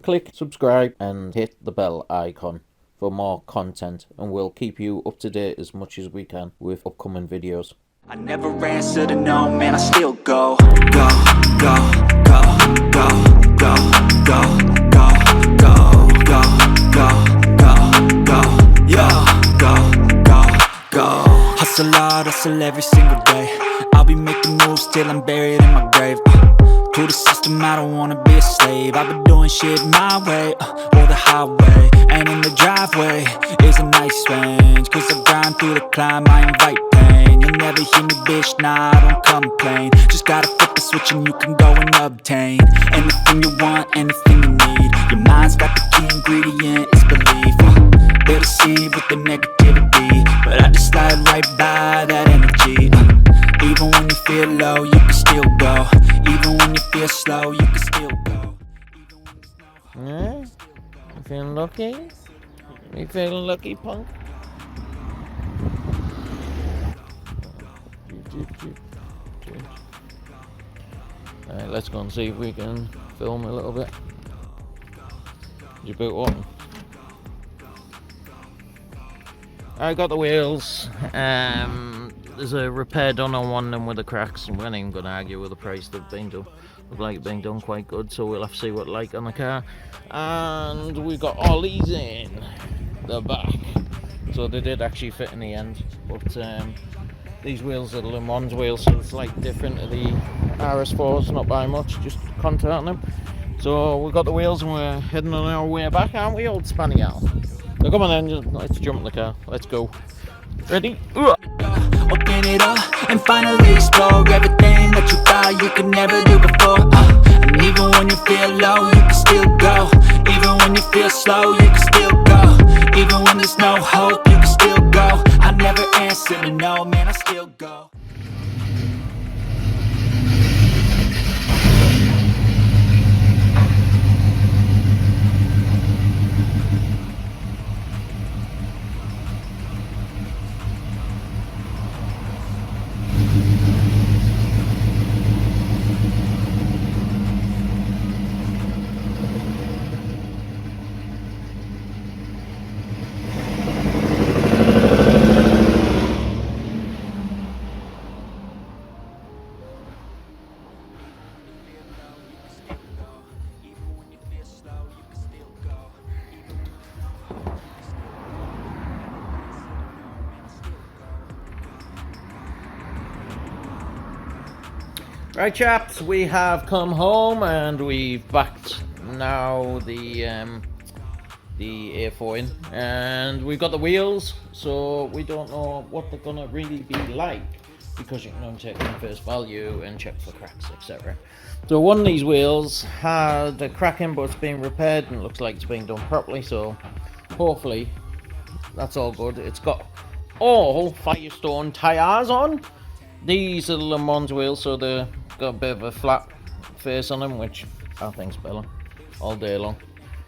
click subscribe and hit the bell icon for more content, and we'll keep you up to date as much as we can with upcoming videos. I never answer to no, man, I still go, go, go, go, go, go, go, go, go, go, go, go, go, yo, go, go, go. Hustle hard, hustle every single day. I'll be making moves till I'm buried in my grave. To the system, I don't wanna be a slave. I've been doing shit my way, or the highway. And in the driveway is a nice range, cause I grind through the climb, I invite pain. You'll never hear me, bitch, nah, I don't complain. Just gotta flip the switch and you can go and obtain anything you want, anything you need. Your mind's got the key ingredient, it's belief. They'll deceive with the negativity, but I just slide right by that energy. Even when you feel low, you can still go. Even when you feel slow, you can still go. Yeah? You feeling lucky? You feeling lucky, punk? Alright, let's go and see if we can film a little bit. You boot up. I got the wheels. There's a repair done on one of them with the cracks, and we're not even going to argue with the price they've been done. Look like it's been done quite good, so we'll have to see what like on the car. And we got all these in the back, so they did actually fit in the end. But these wheels are the Le Mans wheels, so it's like different to the RS4s, not by much, just contact on them. So we got the wheels and we're heading on our way back, aren't we, old Spanny Al? So come on then, let's jump in the car. Let's go. Ready? Open it up and finally explore everything that you thought you could never do before. And even when you feel low, you can still go. Even when you feel slow, you can still go. Even when there's no hope, you can still go. I never answer to no, man, I still go. Right, chaps, we have come home and we've backed now the A4 in, and we've got the wheels, so we don't know what they're gonna really be like, because you can only take them face value and check for cracks, etc. So one of these wheels had a crack in, but it's being repaired and it looks like it's being done properly, so hopefully that's all good. It's got all Firestone tyres on. These are the Le Mans wheels, so they've got a bit of a flat face on them, which I think's better all day long.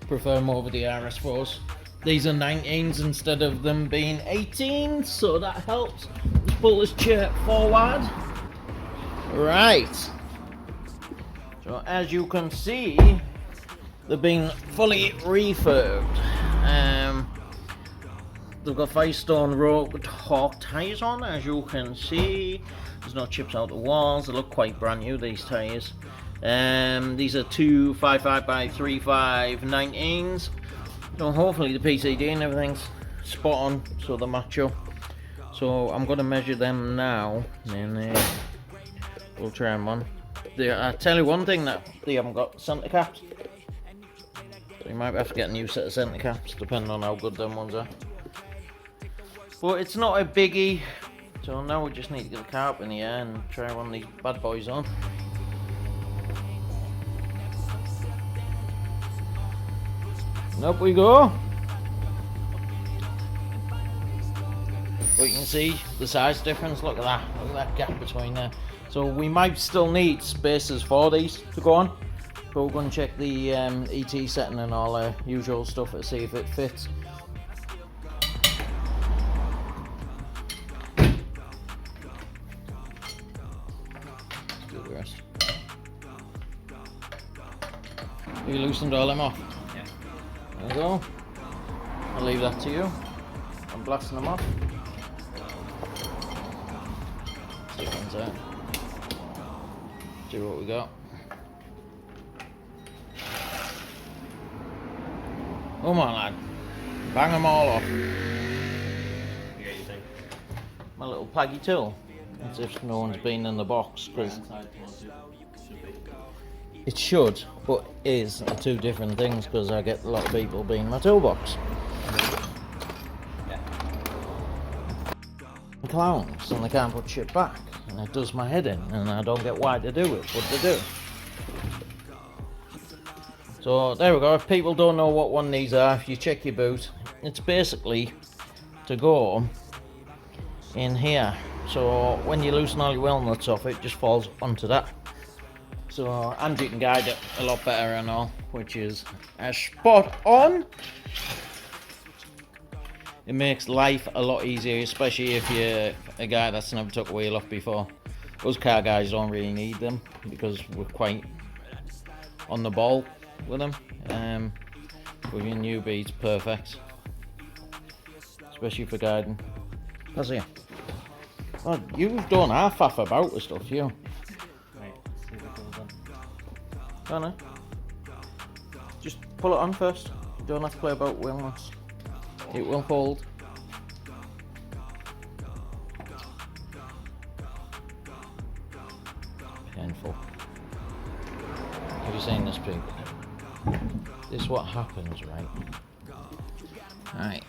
Prefer them over the RS4s. These are 19s instead of them being 18s, so that helps. Let's pull this chair forward. Right. So as you can see, they've been fully refurbed. They've got Firestone Road Hawk tyres on, as you can see. There's no chips out the walls. They look quite brand new, these tyres. These are two 55x35 19s. So hopefully the PCD and everything's spot on, so they match up. So I'm going to measure them now, and we'll try them on. I tell you one thing, that they haven't got centre caps. So you might have to get a new set of centre caps, depending on how good them ones are. But it's not a biggie, so now we just need to get the car up in the air and try one of these bad boys on. And up we go. But you can see the size difference, look at that gap between there. So we might still need spacers for these to go on. But we're going to check the ET setting and all the usual stuff to see if it fits. Do the rest. You loosened all them off? There we go. I'll leave that to you. I'm blasting them off. See what comes out. See what we got. Come on, lad. Bang them all off. My little paggy tool. As if no one's been in the box. It should, but is two different things because I get a lot of people being my toolbox. Clowns and they can't put shit back, and it does my head in, and I don't get why they do it, but they do. So there we go. If people don't know what one of these are, if you check your boot, it's basically to go in here. So when you loosen all your wheel nuts off, it just falls onto that. So, and you can guide it a lot better and all, which is spot on. It makes life a lot easier, especially if you're a guy that's never took a wheel off before. Us car guys don't really need them because we're quite on the ball with them. With your newbie, it's perfect, especially for guiding. That's it. Oh, you've done half about with stuff, you. Don't know. Just pull it on first. You don't have to play about wheel nuts. It will fold. Painful. Have you seen this, people? This is what happens, right? Alright.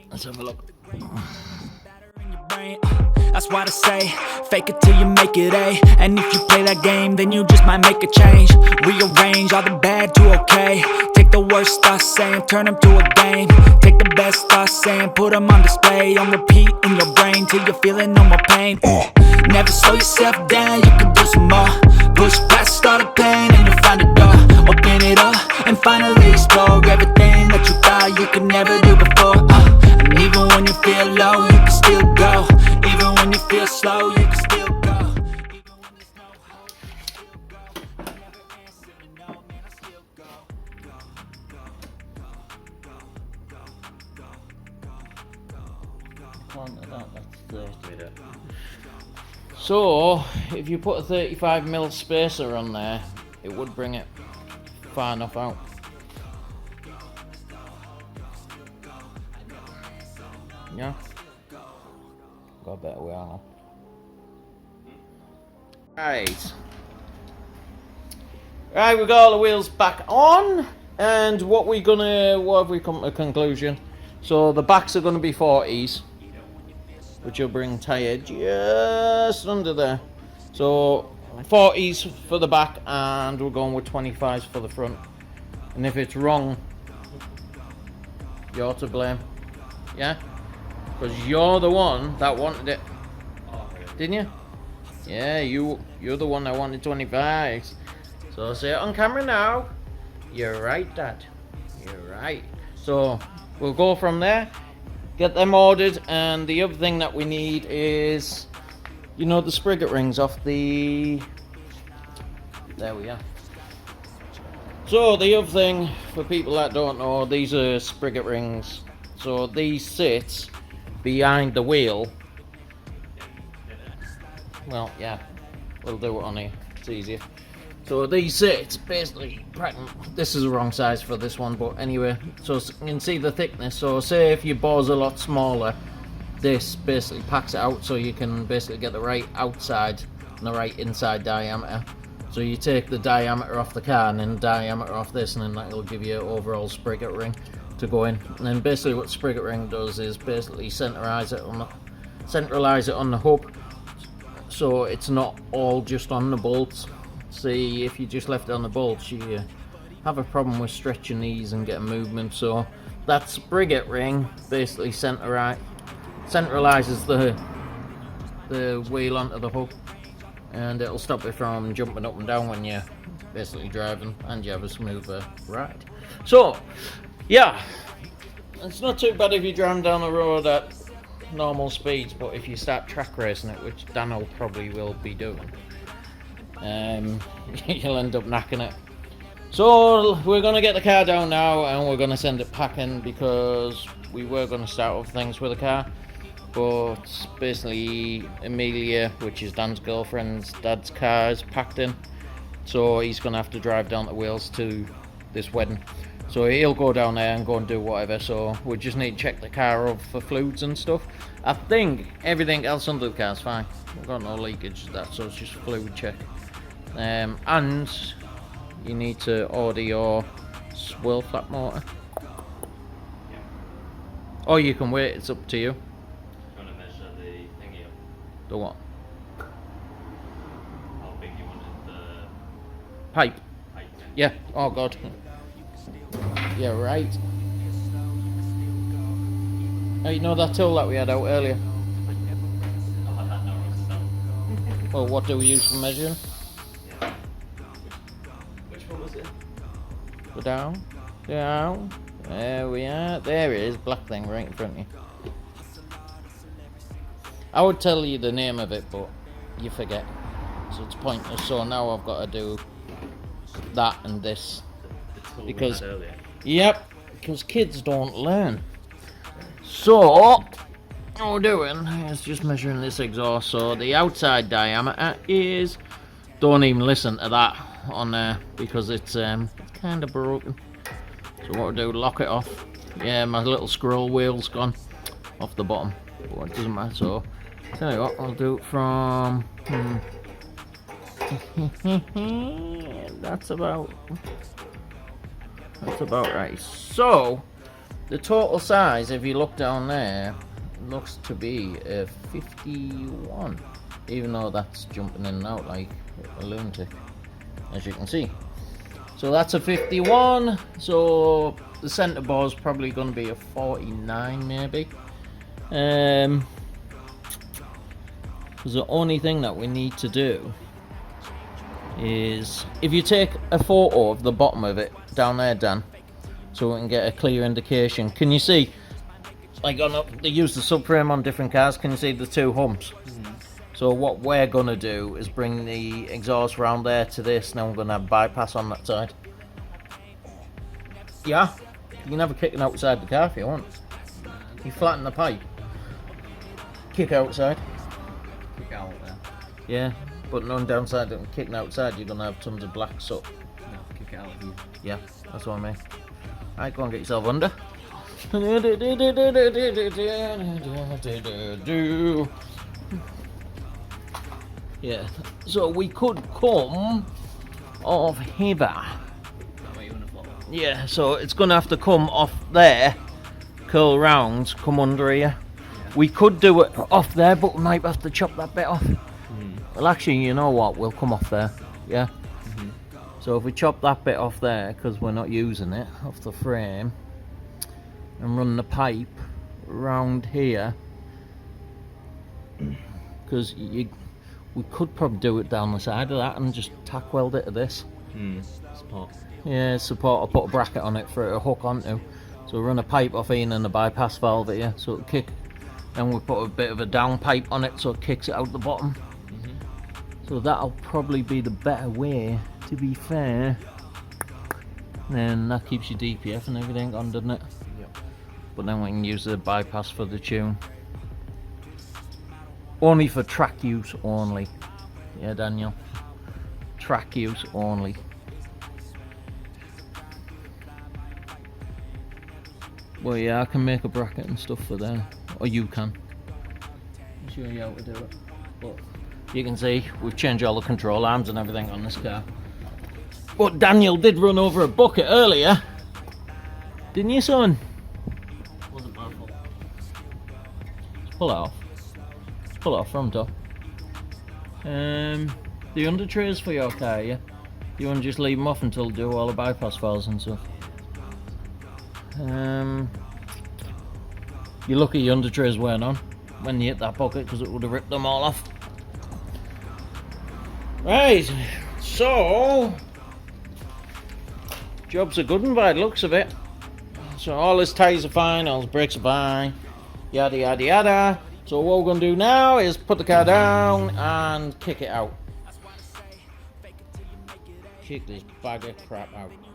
Let's have a look. That's why I say, fake it till you make it A. And if you play that game, then you just might make a change. Rearrange all the bad to okay. Take the worst thoughts saying, turn them to a game. Take the best thoughts saying, put them on display. On repeat in your brain till you're feeling no more pain. Never slow yourself down, you can do some more. Push past all the pain and you'll find a door. Open it up and finally explore everything that you thought you could never do before. And even when you feel low, you can still go. Even when you feel slow, you can still go. So, if you put a 35mm spacer on there, it would bring it far enough out. Yeah. Got a better wheel now. Right, we got all the wheels back on, and what have we come to a conclusion? So the backs are gonna be 40s, which will bring tyre just under there. So 40s for the back, and we're going with 25s for the front. And if it's wrong, you're to blame. Yeah? Because you're the one that wanted it. Didn't you? Yeah, you're the one that wanted 25s. So say it on camera now. You're right, Dad. You're right. So we'll go from there. Get them ordered, and the other thing that we need is, you know, the spriget rings off the... There we are. So the other thing, for people that don't know, these are spriget rings. So these sit behind the wheel. Well, yeah, we'll do it on here. It's easier. So these sit basically, this is the wrong size for this one, but anyway, so you can see the thickness. So say if your bore's a lot smaller, this basically packs it out so you can basically get the right outside and the right inside diameter. So you take the diameter off the car and then the diameter off this, and then that will give you an overall spriget ring to go in. And then basically what spriget ring does is basically centralize it on the hub, so it's not all just on the bolts. See, if you just left it on the bolts, you have a problem with stretching these and getting movement. So that spriget ring basically centralizes the wheel onto the hub, and it'll stop it from jumping up and down when you're basically driving and you have a smoother ride. So yeah, it's not too bad if you're driving down the road at normal speeds, but if you start track racing it, which Dano probably will be doing, you'll end up knacking it. So we're gonna get the car down now, and we're gonna send it packing because we were gonna start off things with the car, but basically Amelia, which is Dan's girlfriend's dad's car, is packed in, so he's gonna have to drive down to Wales to this wedding. So he'll go down there and go and do whatever. So we just need to check the car up for fluids and stuff. I think everything else under the car's fine. We've got no leakage, that, so it's just a fluid check. And you need to order your swirl flap motor. Yeah. Or you can wait, it's up to you. Trying to measure the thingy up. The what? How big you wanted the Pipe. pipe. Yeah, oh god. Yeah, right. Oh, you know that tool that we had out earlier? Oh, that narrows it down. Well, what do we use for measuring? Yeah. Which one was it? Go down. Down. There we are. There it is, black thing right in front of you. I would tell you the name of it, but you forget. So it's pointless. So now I've got to do that and this. The tool Because- we had earlier. Yep, because kids don't learn. So, what we're doing is just measuring this exhaust. So the outside diameter is, don't even listen to that on there because it's kind of broken. So what we'll do, lock it off. Yeah, my little scroll wheel's gone off the bottom, but it doesn't matter. So tell you what, I'll do it from that's about right. So the total size, if you look down there, looks to be a 51, even though that's jumping in and out like a lunatic, as you can see. So that's a 51. So the centre bar is probably going to be a 49 maybe. Because the only thing that we need to do is, if you take a photo of the bottom of it down there, Dan, so we can get a clear indication. Can you see, like they use the subframe on different cars, can you see the two humps? So what we're gonna do is bring the exhaust round there to this. Now we're gonna have bypass on that side. Yeah, you can have a kicking outside the car if you want. You flatten the pipe, kick outside. Kick out there. Yeah, but none downside of kicking outside, you're gonna have tons of black soot. No, kick it out of you. Yeah, that's what I mean. Alright, go and get yourself under. Yeah, so we could come off here. Is that what you want to follow? Yeah, so it's gonna have to come off there, curl round, come under here. We could do it off there, but we might have to chop that bit off. Well, actually, you know what? We'll come off there. Yeah. So if we chop that bit off there, because we're not using it, off the frame, and run the pipe round here, because we could probably do it down the side of that and just tack weld it to this. Support. Yeah, support. I'll put a bracket on it for it to hook onto. So we run a pipe off in and a bypass valve here, so it'll kick. Then we put a bit of a down pipe on it so it kicks it out the bottom. So that'll probably be the better way, to be fair. Then that keeps your DPF and everything on, doesn't it? Yep. But then we can use the bypass for the tune. Only for track use only. Yeah, Daniel. Track use only. Well, yeah, I can make a bracket and stuff for there. Or you can. I'll show you how to do it. But you can see we've changed all the control arms and everything on this car. But Daniel did run over a bucket earlier. Didn't you, son? Wasn't my fault. Just pull it off. Just pull it off from top. The under trays for your car, yeah? You want to just leave them off until do all the bypass valves and stuff? You're lucky your under trays weren't on when you hit that bucket, because it would have ripped them all off. Right, so job's a good one by the looks of it. So all his tyres are fine, all his brakes are fine, yada yada yada. So what we're going to do now is put the car down and kick it out. kick this bag of crap out.